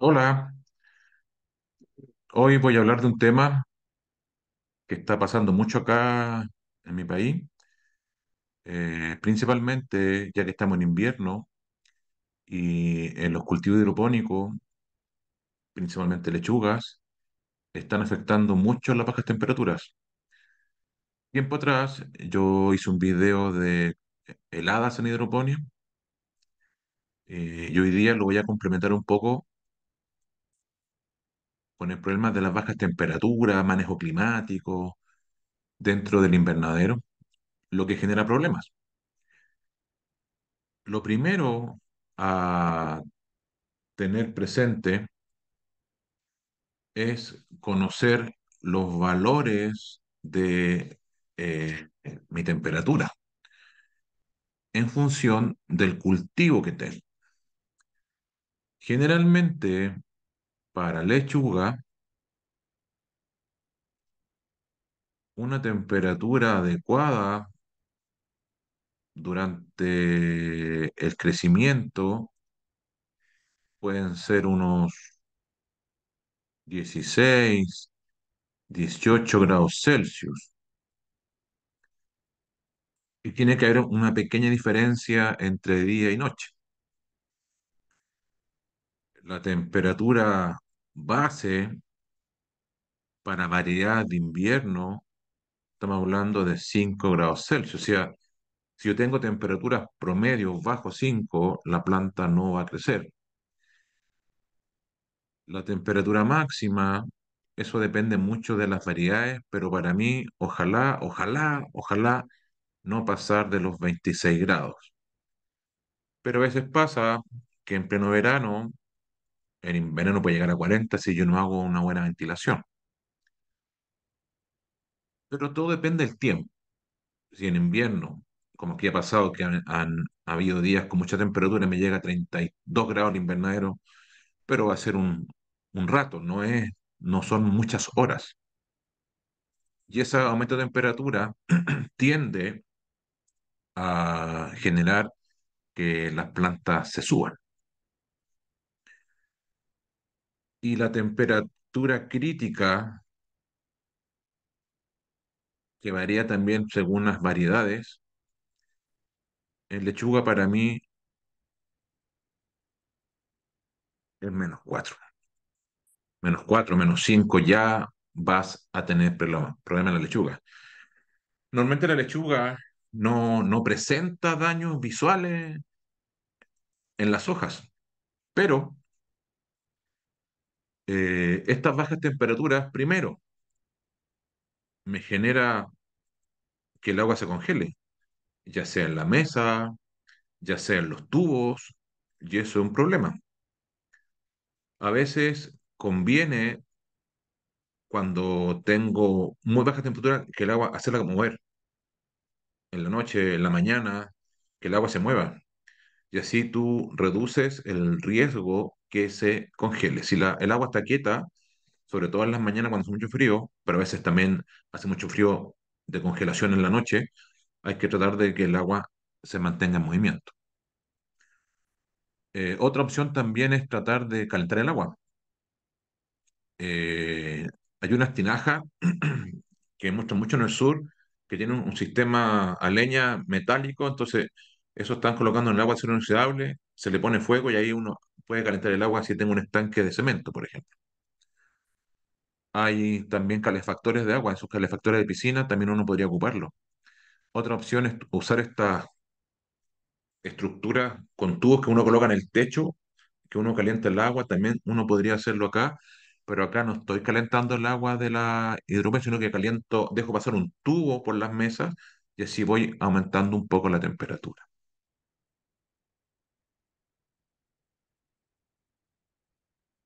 Hola, hoy voy a hablar de un tema que está pasando mucho acá en mi país, principalmente ya que estamos en invierno y en los cultivos hidropónicos, principalmente lechugas, están afectando mucho las bajas temperaturas. Tiempo atrás yo hice un video de heladas en hidroponía y hoy día lo voy a complementar un poco con el problema de las bajas temperaturas, manejo climático dentro del invernadero, lo que genera problemas. Lo primero a tener presente es conocer los valores de mi temperatura en función del cultivo que tengo. Generalmente, para lechuga, una temperatura adecuada durante el crecimiento pueden ser unos 16, 18 grados Celsius. Y tiene que haber una pequeña diferencia entre día y noche. La temperatura base para variedad de invierno, estamos hablando de 5 grados Celsius. O sea, si yo tengo temperaturas promedio bajo 5, la planta no va a crecer. La temperatura máxima, eso depende mucho de las variedades, pero para mí, ojalá no pasar de los 26 grados. Pero a veces pasa que en pleno verano, en verano puede llegar a 40 si yo no hago una buena ventilación. Pero todo depende del tiempo. Si en invierno, como aquí ha pasado, que han habido días con mucha temperatura, me llega a 32 grados el invernadero, pero va a ser un rato, no son muchas horas. Y ese aumento de temperatura tiende a generar que las plantas se suban. Y la temperatura crítica, que varía también según las variedades, en lechuga para mí es -4. -4, -5, ya vas a tener problemas en la lechuga. Normalmente la lechuga no presenta daños visuales en las hojas, pero estas bajas temperaturas, primero, me genera que el agua se congele, ya sea en la mesa, ya sea en los tubos, y eso es un problema. A veces conviene, cuando tengo muy baja temperatura, que el agua hacerla mover en la noche, en la mañana, que el agua se mueva. Y así tú reduces el riesgo que se congele. Si el agua está quieta, sobre todo en las mañanas cuando hace mucho frío, pero a veces también hace mucho frío de congelación en la noche, hay que tratar de que el agua se mantenga en movimiento. Otra opción también es tratar de calentar el agua. Eh, Hay unas tinajas que muestran mucho en el sur que tienen un sistema a leña metálico, entonces eso están colocando en el agua acero inoxidable, se le pone fuego y ahí uno puede calentar el agua si tengo un estanque de cemento, por ejemplo. Hay también calefactores de agua, esos calefactores de piscina también uno podría ocuparlo. Otra opción es usar estas estructuras con tubos que uno coloca en el techo, que uno calienta el agua, también uno podría hacerlo acá, pero acá no estoy calentando el agua de la hidroponía, sino que dejo pasar un tubo por las mesas y así voy aumentando un poco la temperatura.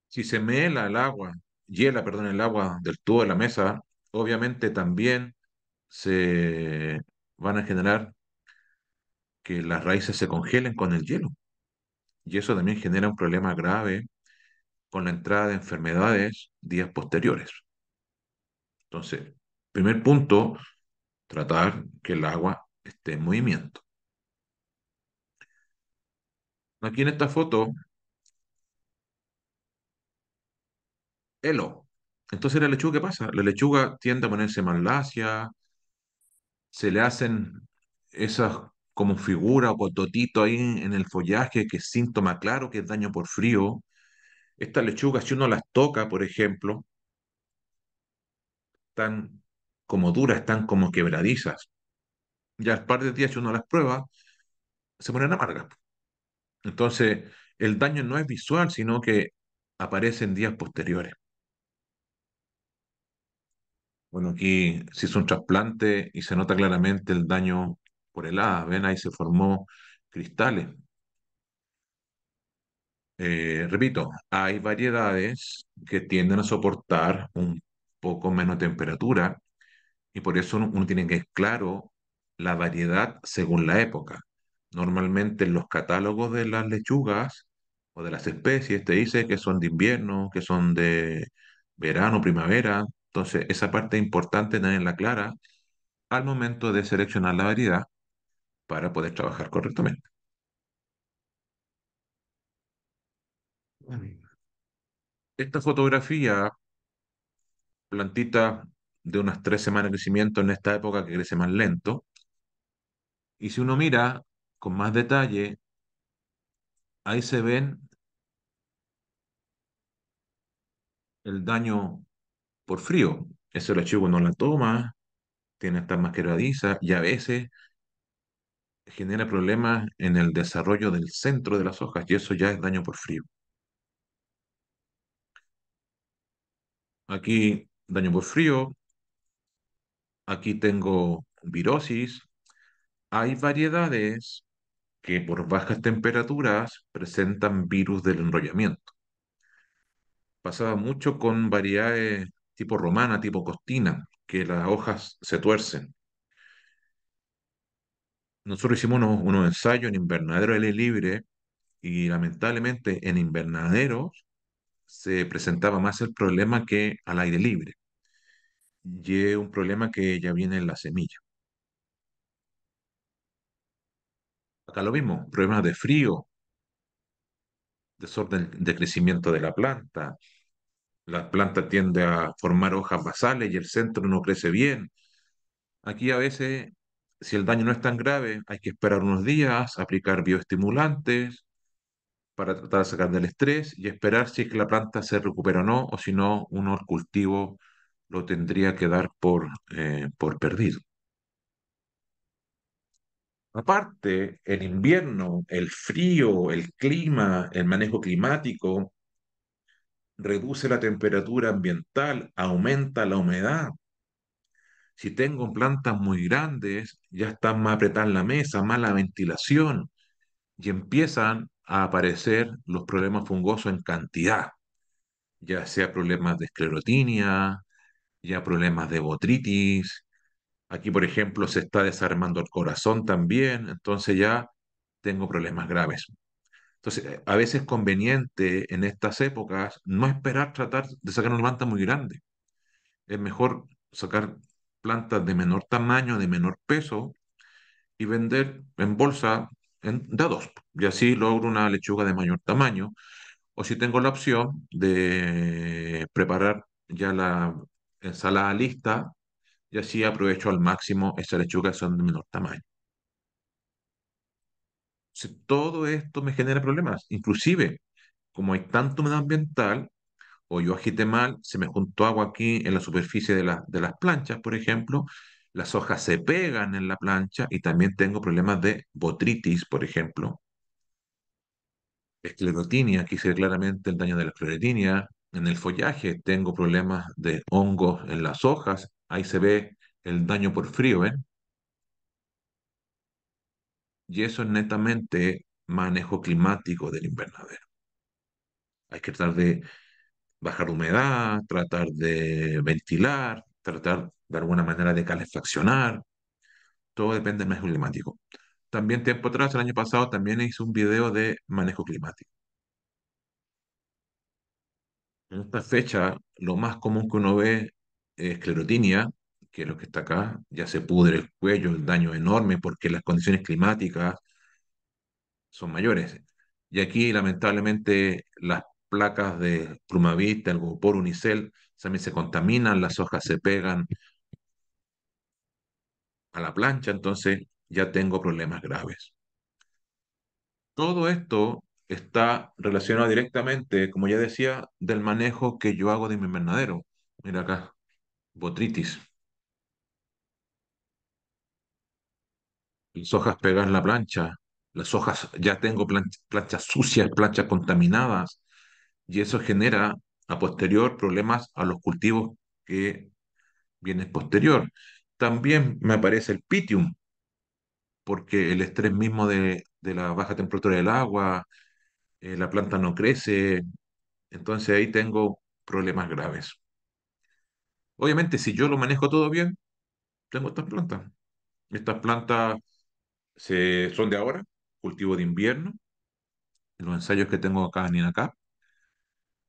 Si se me hiela, perdón, el agua del tubo de la mesa, obviamente también se van a generar que las raíces se congelen con el hielo. Y eso también genera un problema grave con la entrada de enfermedades días posteriores. Entonces, primer punto, tratar que el agua esté en movimiento. Aquí en esta foto helo. Entonces la lechuga, ¿qué pasa? La lechuga tiende a ponerse más lacia, se le hacen esas como figura o cototito ahí en el follaje, que es síntoma claro que es daño por frío. Estas lechugas, si uno las toca, por ejemplo, están como duras, están como quebradizas. Ya al par de días, si uno las prueba, se ponen amargas. Entonces, el daño no es visual, sino que aparece en días posteriores. Bueno, aquí se hizo un trasplante y se nota claramente el daño por helada. ¿Ven? Ahí se formó cristales. Repito, hay variedades que tienden a soportar un poco menos temperatura y por eso uno tiene que es claro la variedad según la época. Normalmente en los catálogos de las lechugas o de las especies te dice que son de invierno, que son de verano, primavera. Entonces, esa parte es importante tenerla clara al momento de seleccionar la variedad para poder trabajar correctamente. Esta fotografía, plantita de unas 3 semanas de crecimiento en esta época que crece más lento, y si uno mira con más detalle, ahí se ven el daño por frío. Eso el lechuga no la toma, tiene estas más quebradizas y a veces genera problemas en el desarrollo del centro de las hojas y eso ya es daño por frío. Aquí daño por frío, aquí tengo virosis. Hay variedades que por bajas temperaturas presentan virus del enrollamiento. Pasaba mucho con variedades tipo romana, tipo costina, que las hojas se tuercen. Nosotros hicimos unos ensayos en invernadero al aire libre y lamentablemente en invernaderos se presentaba más el problema que al aire libre. Y es un problema que ya viene en la semilla. Acá lo mismo, problemas de frío, desorden de crecimiento de la planta. La planta tiende a formar hojas basales y el centro no crece bien. Aquí a veces, si el daño no es tan grave, hay que esperar unos días, aplicar bioestimulantes para tratar de sacar del estrés y esperar si es que la planta se recupera o si no, uno el cultivo lo tendría que dar por perdido. Aparte, el invierno, el frío, el clima, el manejo climático reduce la temperatura ambiental, aumenta la humedad. Si tengo plantas muy grandes, ya está más apretada en la mesa, mala ventilación y empiezan a aparecer los problemas fungosos en cantidad, ya sea problemas de esclerotinia, ya problemas de botritis. Aquí, por ejemplo, se está desarmando el corazón también, entonces ya tengo problemas graves. Entonces, a veces es conveniente en estas épocas no esperar tratar de sacar una planta muy grande. Es mejor sacar plantas de menor tamaño, de menor peso y vender en bolsa de a dos. Y así logro una lechuga de mayor tamaño. O si tengo la opción de preparar ya la ensalada lista y así aprovecho al máximo esas lechugas que son de menor tamaño. Si todo esto me genera problemas, inclusive como hay tanto humedad ambiental, o yo agité mal, se me juntó agua aquí en la superficie de las planchas, por ejemplo, las hojas se pegan en la plancha y también tengo problemas de botritis, por ejemplo, esclerotinia, aquí se ve claramente el daño de la esclerotinia, en el follaje tengo problemas de hongos en las hojas, ahí se ve el daño por frío, ¿ven? Y eso es netamente manejo climático del invernadero. Hay que tratar de bajar humedad, tratar de ventilar, tratar de alguna manera de calefaccionar. Todo depende del manejo climático. También tiempo atrás, el año pasado, también hice un video de manejo climático. En esta fecha, lo más común que uno ve es esclerotinia, que es lo que está acá. Ya se pudre el cuello, el daño es enorme porque las condiciones climáticas son mayores. Y aquí, lamentablemente, las placas de Plumavit, Algopor, Unicel, también se contaminan, las hojas se pegan a la plancha, entonces ya tengo problemas graves. Todo esto está relacionado directamente, como ya decía, del manejo que yo hago de mi invernadero. Mira acá, botritis. Las hojas pegan la plancha, las hojas ya tengo planchas sucias, planchas contaminadas, y eso genera a posterior problemas a los cultivos que vienen posterior. También me aparece el pitium, porque el estrés mismo de la baja temperatura del agua, la planta no crece, entonces ahí tengo problemas graves. Obviamente, si yo lo manejo todo bien, tengo estas plantas. Estas plantas son de ahora, cultivo de invierno. En los ensayos que tengo acá en INACAP,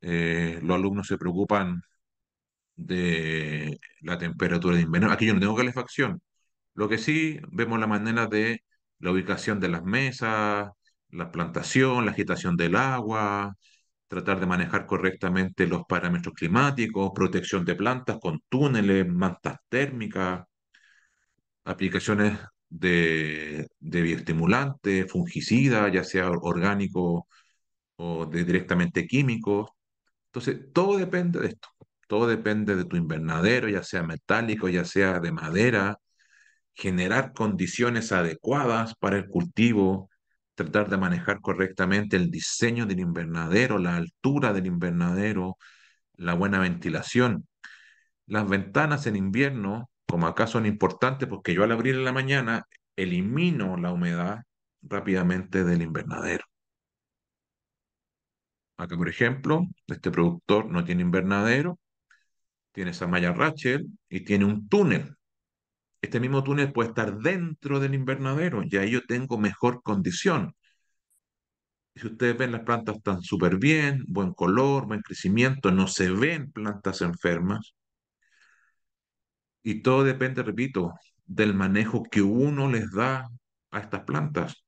los alumnos se preocupan de la temperatura de invierno. Aquí yo no tengo calefacción. Lo que sí, vemos la manera de la ubicación de las mesas, la plantación, la agitación del agua, tratar de manejar correctamente los parámetros climáticos, protección de plantas con túneles, mantas térmicas, aplicaciones de bioestimulantes, fungicidas, ya sea orgánico o directamente químicos. Entonces, todo depende de esto. Todo depende de tu invernadero, ya sea metálico, ya sea de madera, generar condiciones adecuadas para el cultivo, tratar de manejar correctamente el diseño del invernadero, la altura del invernadero, la buena ventilación. Las ventanas en invierno, como acá son importantes porque yo al abrir en la mañana elimino la humedad rápidamente del invernadero. Acá, por ejemplo, este productor no tiene invernadero, tiene esa malla Rachel y tiene un túnel. Este mismo túnel puede estar dentro del invernadero y ahí yo tengo mejor condición. Y si ustedes ven, las plantas están súper bien, buen color, buen crecimiento, no se ven plantas enfermas. Y todo depende, repito, del manejo que uno les da a estas plantas.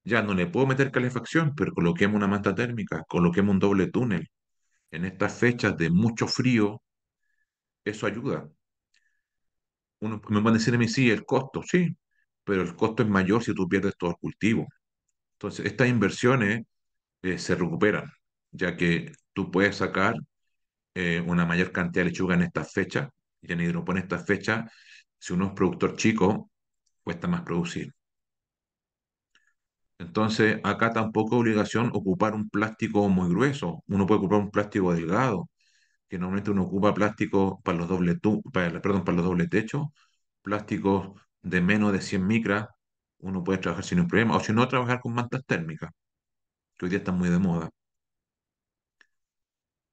Ya no le puedo meter calefacción, pero coloquemos una manta térmica, coloquemos un doble túnel. En estas fechas de mucho frío, eso ayuda. Uno me van a decir a mí, sí, el costo, sí, pero el costo es mayor si tú pierdes todo el cultivo. Entonces, estas inversiones se recuperan, ya que tú puedes sacar una mayor cantidad de lechuga en estas fechas, y en hidroponía en estas fechas, si uno es productor chico, cuesta más producir. Entonces, acá tampoco es obligación ocupar un plástico muy grueso. Uno puede ocupar un plástico delgado, que normalmente uno ocupa plástico para los perdón, para los doble techos, plásticos de menos de 100 micras, uno puede trabajar sin un problema, o si no, trabajar con mantas térmicas, que hoy día están muy de moda.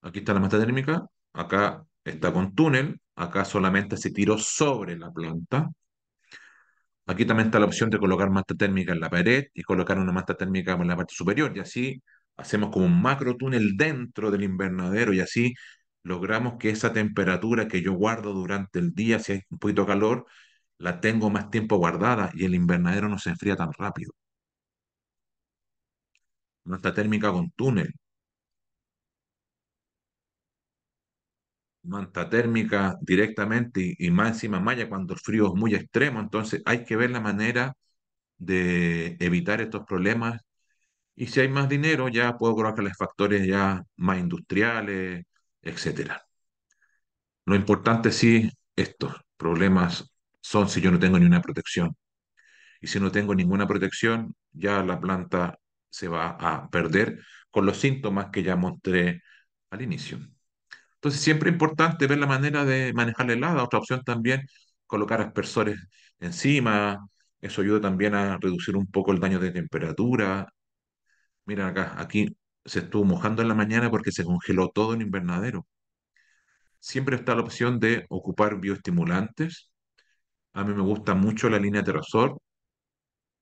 Aquí está la manta térmica, acá está con túnel, acá solamente se tiró sobre la planta. Aquí también está la opción de colocar manta térmica en la pared y colocar una manta térmica en la parte superior. Y así hacemos como un macro túnel dentro del invernadero y así logramos que esa temperatura que yo guardo durante el día, si hay un poquito de calor, la tengo más tiempo guardada y el invernadero no se enfría tan rápido. Manta térmica con túnel, manta térmica directamente y más encima malla cuando el frío es muy extremo. Entonces hay que ver la manera de evitar estos problemas. Y si hay más dinero, ya puedo colocar las factores ya más industriales, etcétera. Lo importante sí, estos problemas son si yo no tengo ni una protección. Y si no tengo ninguna protección, ya la planta se va a perder con los síntomas que ya mostré al inicio. Entonces, siempre es importante ver la manera de manejar la helada. Otra opción también, colocar aspersores encima. Eso ayuda también a reducir un poco el daño de temperatura. Mira acá, aquí se estuvo mojando en la mañana porque se congeló todo el invernadero. Siempre está la opción de ocupar bioestimulantes. A mí me gusta mucho la línea Terrasol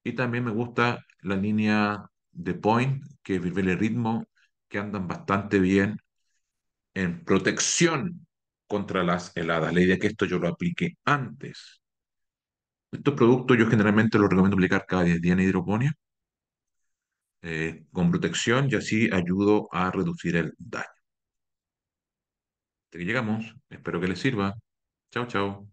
y también me gusta la línea de Point, que es Virbele Ritmo, que andan bastante bien en protección contra las heladas. La idea es que esto yo lo aplique antes. Estos productos yo generalmente los recomiendo aplicar cada 10 días en hidroponía con protección y así ayudo a reducir el daño. Hasta que llegamos, espero que les sirva. Chao, chao.